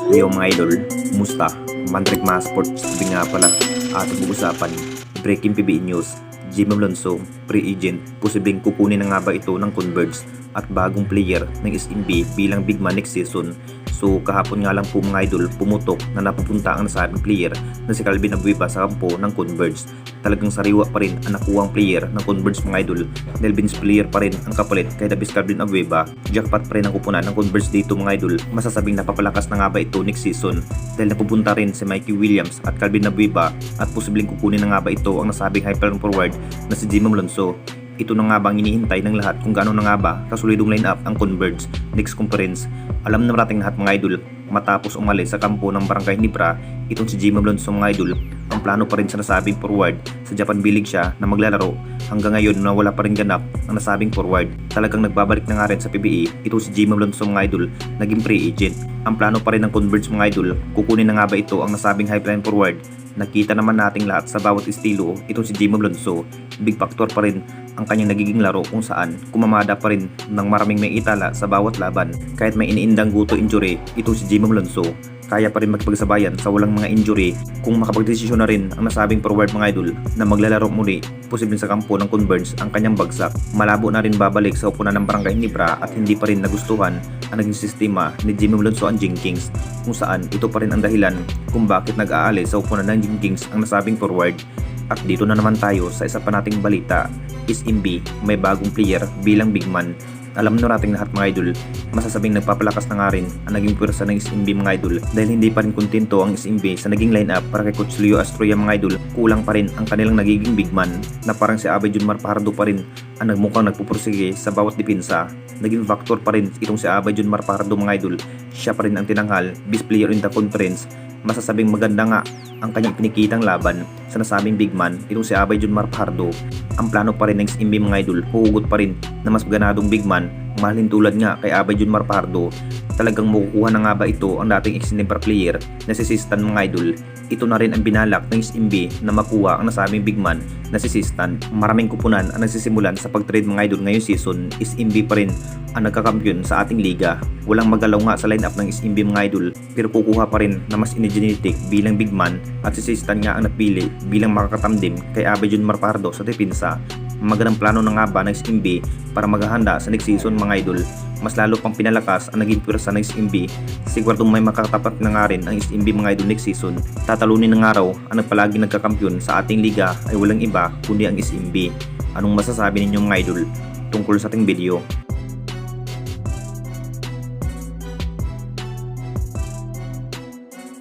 Yo mga idol, kumusta? Mantric mga sports TV nga pala. Ating pag-usapan, breaking PBE news, Jimmy Alonso, free agent, posibleng kukunin na nga ba ito ng Converge at bagong player ng SMB bilang big man next season. So kahapon nga lang po mga idol, pumutok na napupunta ang nasabing player na si Calvin Abueva sa kampo ng Converge. Talagang sariwa pa rin ang nakuwang player ng Converge mga idol dahil Vince player pa rin ang kapalit kay Davis Calvin Abueva. Jackpot pa rin ang kupunan ng Converge dito mga idol. Masasabing napapalakas na nga ba ito next season dahil napupunta rin si Mikey Williams at Calvin Abueva at posibleng kukunin na nga ba ito ang nasabing hyper forward na si Jimmy Alonso. Ito na nga ba ang hinihintay ng lahat kung gaano na nga ba kasolidong lineup ang Converge next conference. Alam na nating lahat mga idol, matapos umalis sa kampo ng Barangay Nibra, itong si Jimmy Alonso mga idol, ang plano pa rin sa nasabing forward sa Japan B-League siya na maglalaro. Hanggang ngayon na wala pa rin ganap ang nasabing forward. Talagang nagbabalik na nga rin sa PBE itong si Jimmy Alonso mga idol, naging free agent. Ang plano pa rin ng Converge mga idol, kukunin na nga ba ito ang nasabing highline forward. Nakita naman nating lahat sa bawat estilo itong si Jimmy Alonso. Big factor pa rin ang kanyang nagiging laro kung saan kumamada pa rin ng maraming may itala sa bawat laban. Kahit may iniindang guto injury, itong si Jimmy Alonso kaya pa rin magpagsabayan sa walang mga injury. Kung makapagdesisyon na rin ang nasabing forward mga idol na maglalaro muli, posibleng sa kampo ng Converge ang kanyang bagsak. Malabo na rin babalik sa upunan ng Barangay Nibra at hindi pa rin nagustuhan ang naging sistema ni Jimmy Alonso ang Jenkins, kung saan ito pa rin ang dahilan kung bakit nag-aalis sa upunan ng Jenkins ang nasabing forward. At dito na naman tayo sa isa pa nating balita, SMB may bagong player bilang big man. Alam na nating lahat mga idol, masasabing nagpapalakas na nga rin ang naging pwersa ng SMB mga idol dahil hindi pa rin kontento ang SMB sa naging lineup para kay Coach Leo Astroya mga idol. Kulang pa rin ang kanilang nagiging big man na parang si Abay Junmar Pardo pa rin ang nagmukhang nagpupursige sa bawat depensa. Naging factor pa rin itong si Abay Junmar Pardo mga idol. Siya pa rin ang tinanghal best player in the conference. Masasabing maganda nga ang kanyang pinikitang laban sa nasabing big man itong si Abay Junmar Pardo. Ang plano pa rin ng SMB mga idol, huhugot pa rin na mas ganadong big man, mahalin tulad nga kay Abay Junmar Pardo. Talagang makukuha na nga ba ito ang dating ex-Nipra player na si Sistan mga idol. Ito na rin ang binalak ng SMB na makuha ang nasabing big man na si Sistan. Maraming kupunan ang nagsisimulan sa pag-trade mga idol ngayong season. SMB pa rin ang nagkakampiyon sa ating liga. Walang magalaw nga sa lineup ng SMB mga idol, pero kukuha pa rin na mas energetic bilang big man at si Sistan nga ang napili bilang makakatamdim kay Abay Junmar Pardo sa depensa. Magandang plano na nga ba ng SMB para maghahanda sa next season mga idol. Mas lalo pang pinalakas ang naging pwersa ng SMB. Siguradong may makakatapat na nga rin ang SMB mga idol next season. Tatalunin ng araw ang nagpalagi nagkakampiyon sa ating liga ay walang iba kundi ang SMB. Anong masasabi ninyo mga idol tungkol sa ating video?